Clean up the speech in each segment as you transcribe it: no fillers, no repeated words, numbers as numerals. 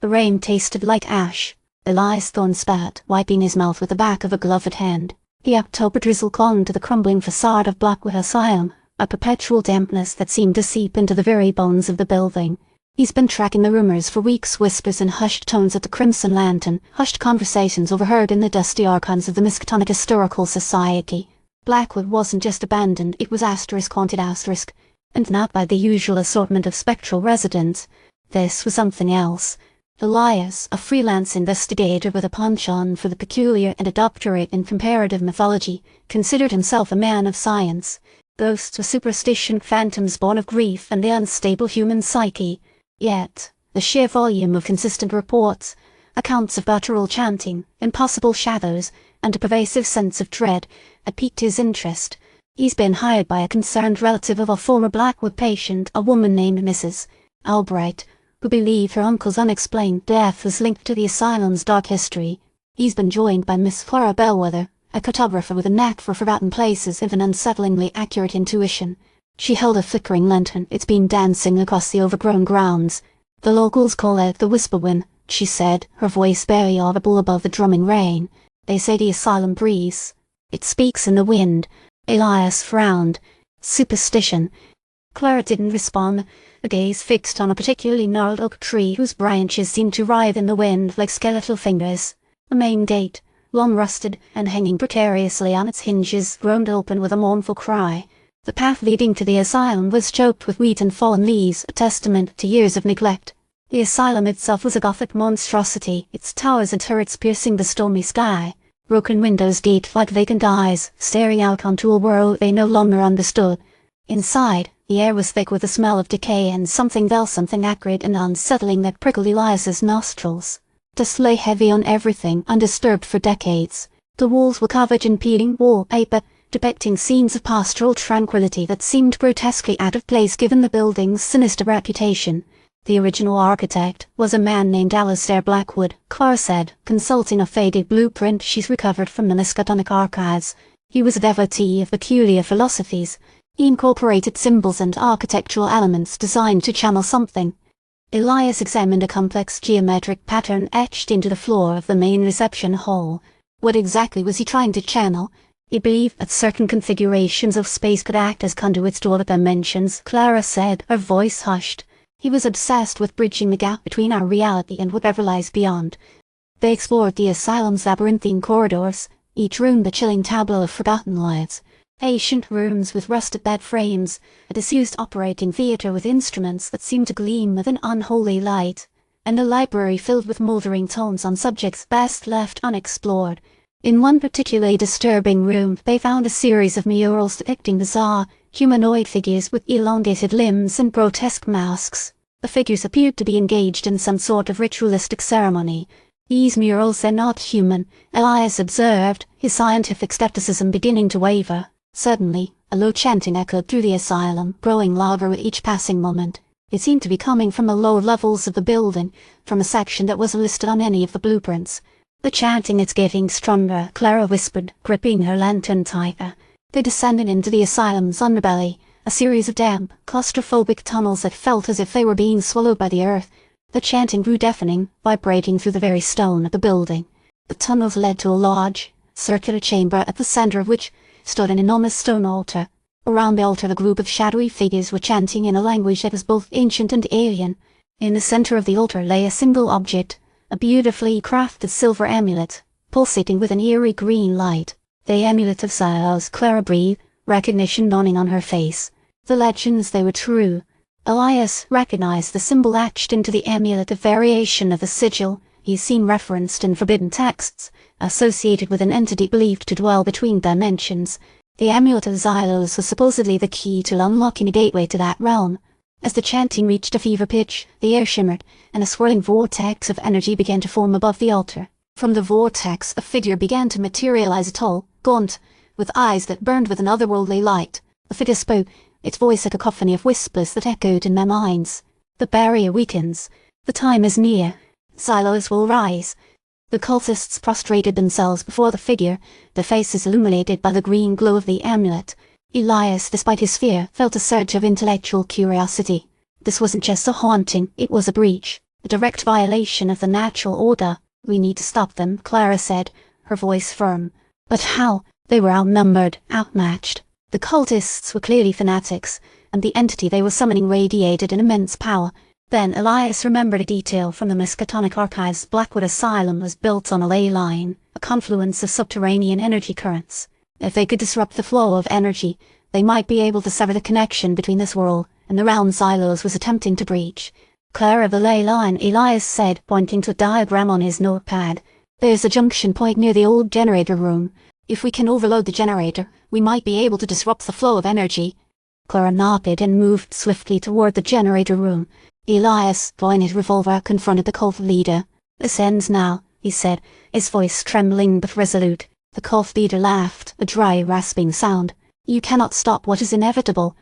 The rain tasted like ash. Elias spat, wiping his mouth with the back of a gloved hand. The October drizzle clung to the crumbling facade of Blackwood Asylum, a perpetual dampness that seemed to seep into the very bones of the building. He's been tracking the rumors for weeks, whispers and hushed tones at the Crimson Lantern, hushed conversations overheard in the dusty archives of the Miskatonic Historical Society. Blackwood wasn't just abandoned, it was haunted asterisk, and not by the usual assortment of spectral residents. This was something else. Elias, a freelance investigator with a penchant for the peculiar and a doctorate in comparative mythology, considered himself a man of science. Ghosts were superstition, phantoms born of grief and the unstable human psyche. Yet, the sheer volume of consistent reports, accounts of guttural chanting, impossible shadows, and a pervasive sense of dread, had piqued his interest. He's been hired by a concerned relative of a former Blackwood patient, a woman named Mrs. Albright, who believed her uncle's unexplained death was linked to the asylum's dark history. He's been joined by Miss Clara Bellweather, a cartographer with a knack for forgotten places and an unsettlingly accurate intuition. She held a flickering lantern, its beam dancing across the overgrown grounds. "The locals call it the Whisper Wind," she said, her voice barely audible above the drumming rain. "They say the asylum breathes. It speaks in the wind." Elias frowned. Superstition. Clara didn't respond, her gaze fixed on a particularly gnarled oak tree whose branches seemed to writhe in the wind like skeletal fingers. The main gate, long rusted and hanging precariously on its hinges, groaned open with a mournful cry. The path leading to the asylum was choked with wheat and fallen leaves, a testament to years of neglect. The asylum itself was a Gothic monstrosity, its towers and turrets piercing the stormy sky. Broken windows gaped like vacant eyes, staring out onto a world they no longer understood. Inside, the air was thick with the smell of decay and something acrid and unsettling that prickled Elias's nostrils. Dust lay heavy on everything, undisturbed for decades. The walls were covered in peeling wallpaper, depicting scenes of pastoral tranquility that seemed grotesquely out of place given the building's sinister reputation. The original architect was a man named Alistair Blackwood, Clara said, consulting a faded blueprint she's recovered from the Miskatonic archives. He was a devotee of peculiar philosophies. He incorporated symbols and architectural elements designed to channel something. Elias examined a complex geometric pattern etched into the floor of the main reception hall. What exactly was he trying to channel? He believed that certain configurations of space could act as conduits to other dimensions, Clara said, her voice hushed. He was obsessed with bridging the gap between our reality and whatever lies beyond. They explored the asylum's labyrinthine corridors, each room the chilling tableau of forgotten lives. Ancient rooms with rusted bed frames, a disused operating theatre with instruments that seemed to gleam with an unholy light, and a library filled with mouldering tomes on subjects best left unexplored. In one particularly disturbing room they found a series of murals depicting bizarre, humanoid figures with elongated limbs and grotesque masks. The figures appeared to be engaged in some sort of ritualistic ceremony. "These murals are not human," Elias observed, his scientific skepticism beginning to waver. Suddenly, a low chanting echoed through the asylum, growing louder with each passing moment. It seemed to be coming from the lower levels of the building, from a section that wasn't listed on any of the blueprints. "The chanting is getting stronger," Clara whispered, gripping her lantern tighter. They descended into the asylum's underbelly, a series of damp, claustrophobic tunnels that felt as if they were being swallowed by the earth. The chanting grew deafening, vibrating through the very stone of the building. The tunnels led to a large, circular chamber at the center of which stood an enormous stone altar. Around the altar a group of shadowy figures were chanting in a language that was both ancient and alien. In the center of the altar lay a single object, a beautifully crafted silver amulet, pulsating with an eerie green light. "The Amulet of Xylos," Clara breathed, recognition dawning on her face. The legends, they were true. Elias recognized the symbol etched into the amulet, a variation of the sigil he's seen referenced in forbidden texts, associated with an entity believed to dwell between dimensions. The Amulet of Xylos was supposedly the key to unlocking a gateway to that realm. As the chanting reached a fever pitch, the air shimmered, and a swirling vortex of energy began to form above the altar. From the vortex, a figure began to materialize, tall, gaunt, with eyes that burned with an otherworldly light. The figure spoke, its voice a cacophony of whispers that echoed in their minds. "The barrier weakens. The time is near. Xylos will rise." The cultists prostrated themselves before the figure, their faces illuminated by the green glow of the amulet. Elias, despite his fear, felt a surge of intellectual curiosity. This wasn't just a haunting, it was a breach. a direct violation of the natural order. We need to stop them, Clara said, her voice firm. But how? They were outnumbered, outmatched. The cultists were clearly fanatics, and the entity they were summoning radiated an immense power. Then Elias remembered a detail from the Miskatonic archives. Blackwood Asylum was built on a ley line, a confluence of subterranean energy currents. If they could disrupt the flow of energy, they might be able to sever the connection between this world and the realm Xylos was attempting to breach. Clara, the ley line, Elias said, pointing to a diagram on his notepad. There's a junction point near the old generator room. If we can overload the generator, we might be able to disrupt the flow of energy. Clara nodded and moved swiftly toward the generator room. Elias, drawing his revolver, confronted the cult leader. This ends now, he said, his voice trembling but resolute. The cult leader laughed, a dry, rasping sound. You cannot stop what is inevitable.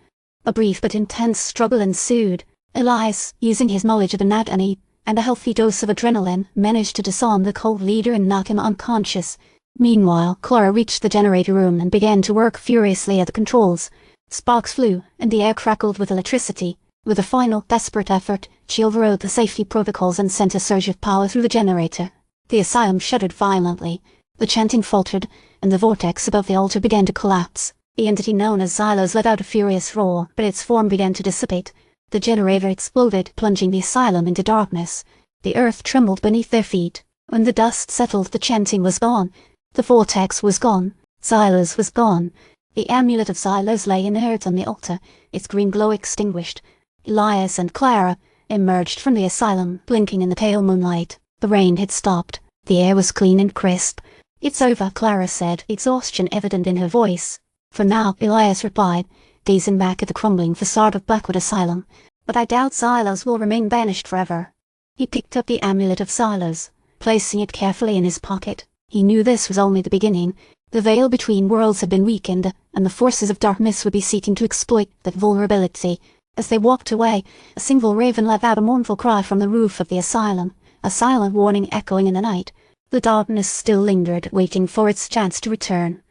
A brief but intense struggle ensued. Elias, using his knowledge of anatomy and a healthy dose of adrenaline, managed to disarm the cult leader and knock him unconscious. Meanwhile, Clara reached the generator room and began to work furiously at the controls. Sparks flew, and the air crackled with electricity. With a final, desperate effort, she overrode the safety protocols and sent a surge of power through the generator. The asylum shuddered violently. The chanting faltered, and the vortex above the altar began to collapse. The entity known as Xylos let out a furious roar, but its form began to dissipate. The generator exploded, plunging the asylum into darkness. The earth trembled beneath their feet. When the dust settled, the chanting was gone. The vortex was gone. Xylos was gone. The Amulet of Xylos lay inert on the altar, its green glow extinguished. Elias and Clara emerged from the asylum, blinking in the pale moonlight. The rain had stopped. The air was clean and crisp. It's over, Clara said, exhaustion evident in her voice. For now, Elias replied, gazing back at the crumbling facade of Blackwood Asylum. But I doubt Xylos will remain banished forever. He picked up the Amulet of Xylos, placing it carefully in his pocket. He knew this was only the beginning. The veil between worlds had been weakened, and the forces of darkness would be seeking to exploit that vulnerability. As they walked away, a single raven let out a mournful cry from the roof of the asylum, a silent warning echoing in the night. The darkness still lingered, waiting for its chance to return.